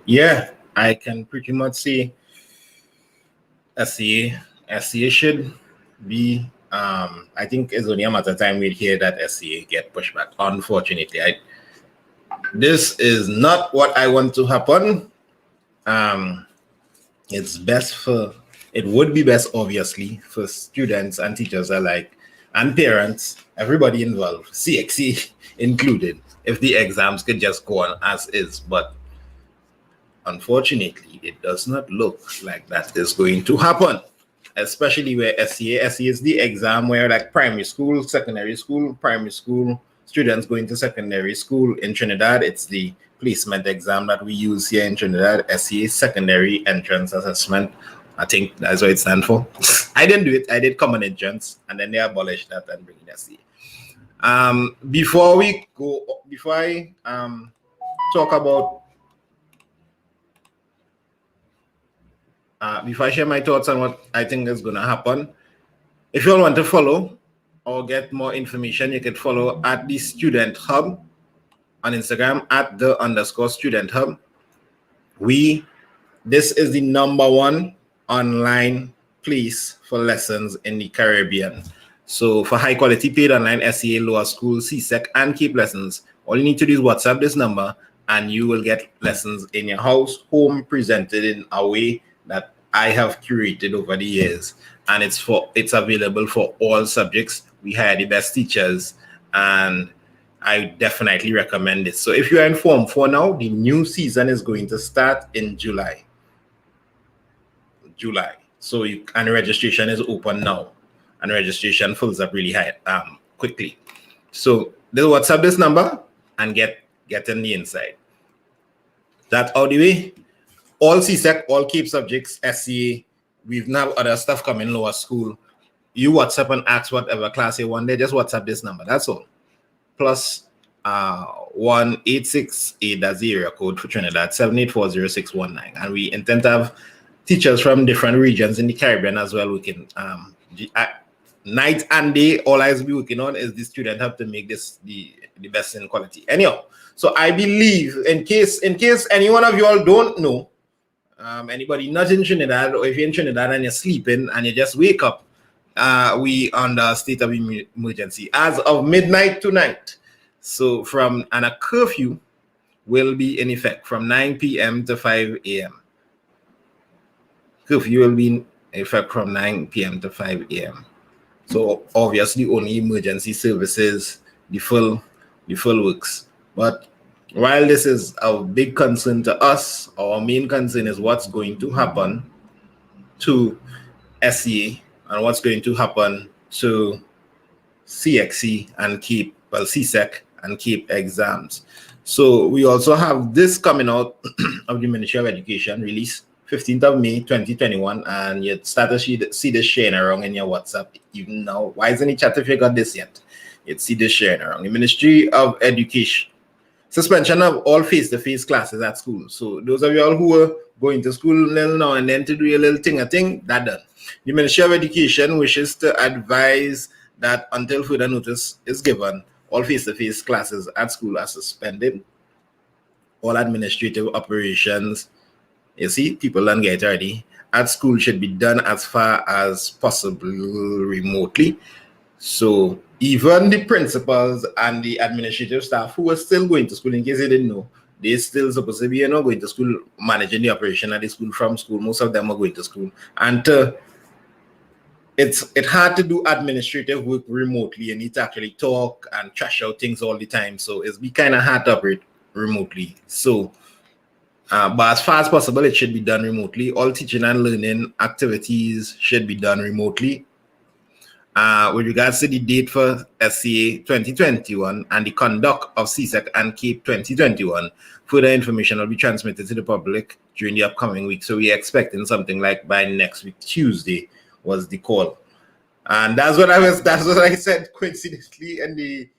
Yeah, I can pretty much say SCA should be. I think it's only a matter of time we'd hear that SCA get pushed back. Unfortunately, this is not what I want to happen. It's best for. It would be best, obviously, for students and teachers alike, and parents, everybody involved, CXC included, if the exams could just go on as is. But unfortunately, it does not look like that is going to happen, especially where SCA is the exam where like primary school, secondary school, primary school students going to secondary school in Trinidad. It's the placement exam that we use here in Trinidad, SCA Secondary Entrance Assessment. I think that's what it stands for. I didn't do it. I did common entrance, and then they abolished that and bring in SCA. Before I talk about before I share my thoughts on what I think is going to happen, if you all want to follow or get more information, you could follow at the Student Hub on Instagram at @the_Student Hub. This is the #1 online place for lessons in the Caribbean. So for high quality paid online SCA, lower school, CSEC, and CAPE lessons, all you need to do is WhatsApp this number and you will get lessons in your house, home, presented in a way that I have curated over the years. And it's available for all subjects. We hire the best teachers, and I definitely recommend it. So if you are in Form 4 now, the new season is going to start in July. So and registration is open now, and registration fills up really high quickly. So they'll WhatsApp this number and get in the inside. That out the way. All CSEC, all CAPE subjects, SCA, we've now other stuff coming lower school. You WhatsApp and ask whatever class you want. They just WhatsApp this number. That's all. Plus 1868, that's the area code for Trinidad, 7840619. And we intend to have teachers from different regions in the Caribbean as well. We can night and day, all I will be working on is the Student Hub to make this the best in quality. Anyhow, so I believe in case any one of you all don't know, anybody not in Trinidad, or if you're in Trinidad and you're sleeping and you just wake up, we under state of emergency as of midnight tonight. So and a curfew will be in effect from 9 p.m. to 5 a.m. Curfew will be in effect from 9 p.m. to 5 a.m. So obviously only emergency services, the full works. But while this is a big concern to us, our main concern is what's going to happen to SCA and what's going to happen to CXC and CSEC and CAPE exams. So we also have this coming out of the Ministry of Education release 15th of May 2021, and you start to see this sharing around in your WhatsApp even now. Why isn't it chat if you got this yet? You'd see this sharing around. The Ministry of Education, suspension of all face-to-face classes at school. So those of you all who are going to school now and then to do a little thing, that done. The Ministry of Education wishes to advise that until further notice is given, all face-to-face classes at school are suspended. All administrative operations, you see, people don't get ready, at school should be done as far as possible remotely. So even the principals and the administrative staff who are still going to school, in case you didn't know, they're still supposed to be going to school, managing the operation at the school from school. Most of them are going to school. And it's hard to do administrative work remotely. You need to actually talk and trash out things all the time. So it's be kind of hard to operate remotely. So but as far as possible, it should be done remotely. All teaching and learning activities should be done remotely. With regards to the date for SCA 2021 and the conduct of CSEC and CAPE 2021, further information will be transmitted to the public during the upcoming week. So we're expecting something like by next week, Tuesday was the call. And that's what I said coincidentally in the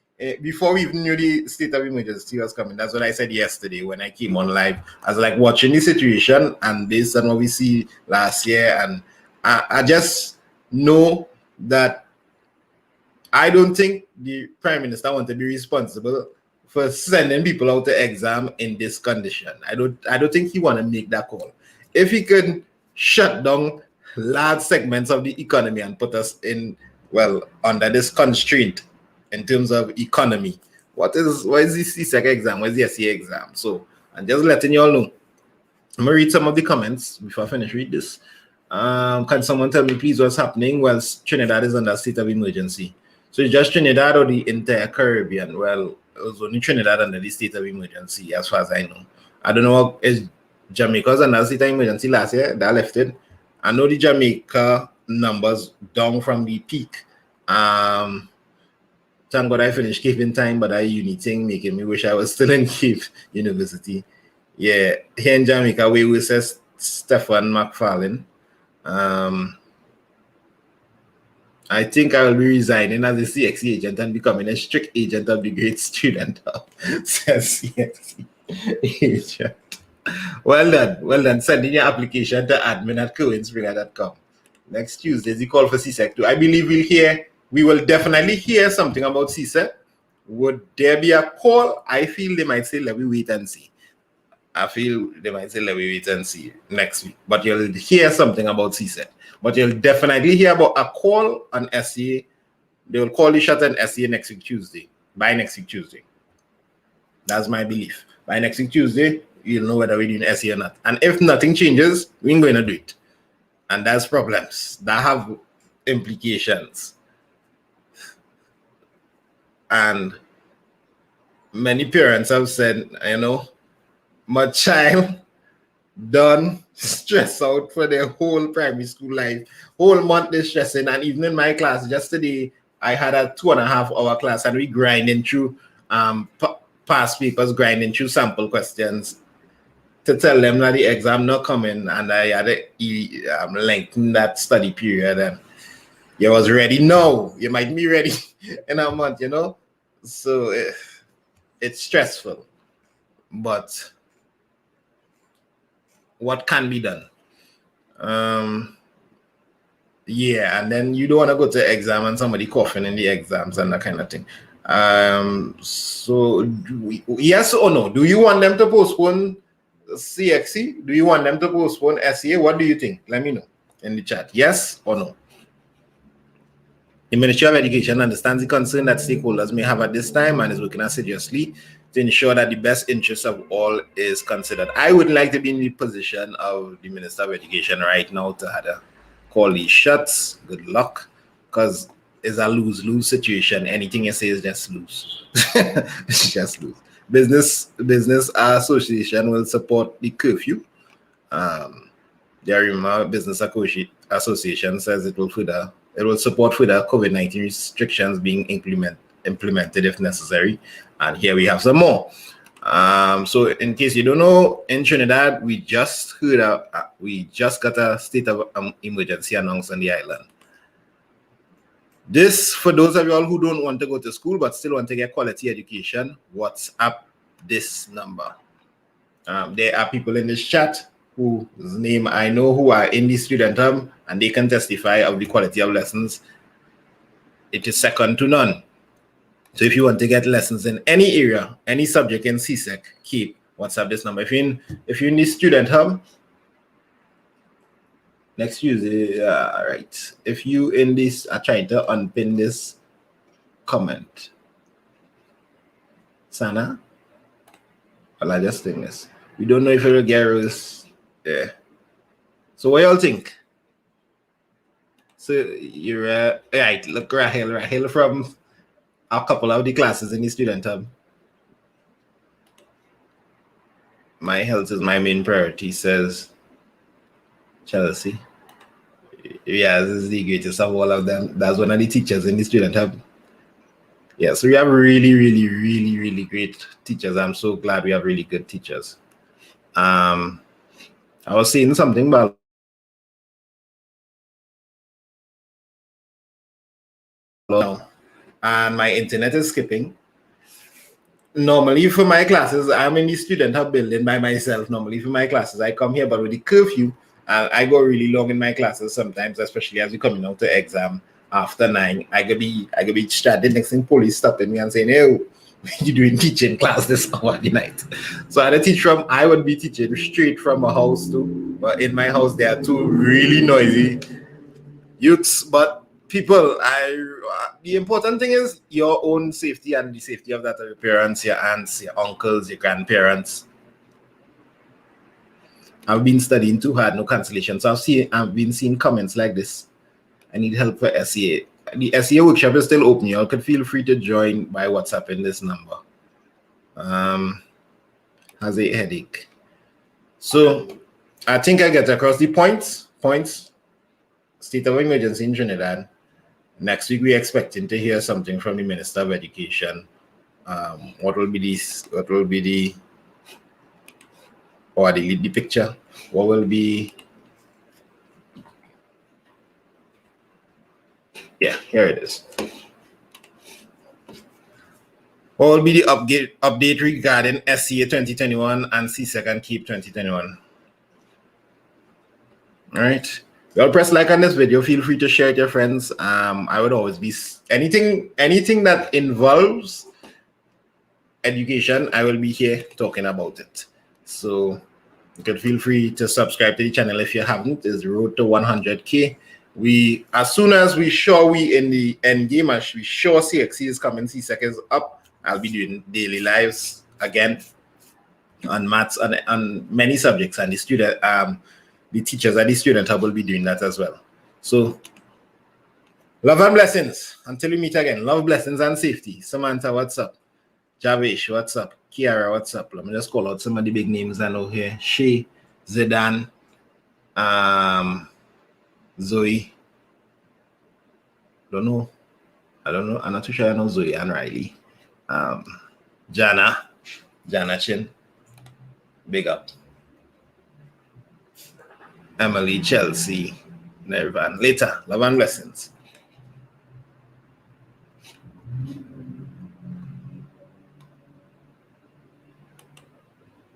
before we even knew the state of emergency was coming. That's what I said yesterday when I came on live. I was like watching the situation and based on what we see last year, and I just know that I don't think the Prime Minister wants to be responsible for sending people out to exam in this condition. I don't think he want to make that call. If he could shut down large segments of the economy and put us in, well, under this constraint in terms of economy, what is the CSEC exam? What is the SEA exam? So I'm just letting you all know. I'm gonna read some of the comments before I finish read this. Can someone tell me please what's happening whilst Trinidad is under state of emergency? So it's just Trinidad or the entire Caribbean? Well, it was only Trinidad under the state of emergency, as far as I know. I don't know what is Jamaica's under state of emergency last year. That left it. I know the Jamaica numbers down from the peak. Thank God I finished Cape in time, but that uni thing making me wish I was still in Cape University. Yeah, here in Jamaica, we says Stephen McFarlane. I think I will be resigning as a CXC agent and becoming a strict agent of the great student, says CXC agent. Well done. Send in your application to admin@coinspringer.com. Next Tuesday is the call for CSEC 2. I believe we will definitely hear something about CSEC. Would there be a call? I feel they might say, let me wait and see. Next week. But you'll hear something about CSEC. But you'll definitely hear about a call on SEA. They will call the shot on SEA next week Tuesday. By next week Tuesday. That's my belief. By next week Tuesday, you'll know whether we're doing SEA or not. And if nothing changes, we ain't going to do it. And that's problems that have implications. And many parents have said, my child done stress out for their whole primary school life, whole month they stressing. And even in my class yesterday, I had a 2.5-hour class and we grinding through past papers, grinding through sample questions to tell them that the exam not coming, and I had to lengthen that study period. And you was ready now. You might be ready in a month, So it's stressful, but what can be done? Yeah, and then you don't want to go to exam and somebody coughing in the exams and that kind of thing. So yes or no? Do you want them to postpone CXC? Do you want them to postpone SEA? What do you think? Let me know in the chat. Yes or no? The Ministry of Education understands the concern that stakeholders may have at this time and is working assiduously to ensure that the best interest of all is considered. I would like to be in the position of the Minister of Education right now to have to call these shots. Good luck, because it's a lose-lose situation. Anything you say is just lose. It's just lose. Business Association will support the curfew. The Business Association says it will support further COVID-19 restrictions being implemented if necessary. And here we have some more. So in case you don't know, in Trinidad, we just got a state of emergency announced on the island. This, for those of y'all who don't want to go to school but still want to get quality education, WhatsApp this number. There are people in this chat whose name I know who are in the student hub, and they can testify of the quality of lessons. It is second to none. So if you want to get lessons in any area, any subject in CSEC, keep WhatsApp this number. If you're in the student hub, next Tuesday, right. If you in this, I trying to unpin this comment. Sana? Well, I just think this. We don't know if it'll get us. Yeah. So what y'all think? So you're right. Look, Rahel from a couple of the classes in the student hub. My health is my main priority, says Chelsea. Yeah, this is the greatest of all of them. That's one of the teachers in the student hub. Yeah, so we have really, really, really, really great teachers. I'm so glad we have really good teachers. I was saying something about and my internet is skipping. Normally for my classes, I'm in the student hub building by myself. Normally for my classes, I come here, but with the curfew, I go really long in my classes sometimes, especially as we're coming out to exam after 9. I could be stranded next thing, police stopping me and saying, hey, you're doing teaching class this hour at the night. So I would be teaching straight from a house too. But in my house, there are two really noisy youths. But people, the important thing is your own safety and the safety of that of your parents, your aunts, your uncles, your grandparents. I've been studying too hard, no cancellation. So I've been seeing comments like this. I need help for SEA. The SEA workshop is still open. You all could feel free to join by WhatsApp in this number. Has a headache. So I think I get across the points. State of emergency in Trinidad. Next week we're expecting to hear something from the Minister of Education. What will be the picture? What will be? Yeah, here it is. What will be the update regarding SCA 2021 and CXC and KEEP 2021? All right. Well, press like on this video. Feel free to share it with your friends. I would always be anything that involves education. I will be here talking about it. So you can feel free to subscribe to the channel if you haven't. It's the road to 100K. As soon as we in the end game, as we sure CXC is coming, CXC is up, I'll be doing daily lives again on maths and on many subjects, and the teachers at the student hub will be doing that as well. So love and blessings until we meet again. Love, blessings, and safety. Samantha, what's up? Javish, what's up? Kiara, what's up? Let me just call out some of the big names I know here. Shay, Zedan, Zoe. I don't know. I'm not too sure I know Zoe and Riley. Jana Chin. Big up. Emily, Chelsea, Nervan. Later. Love and blessings.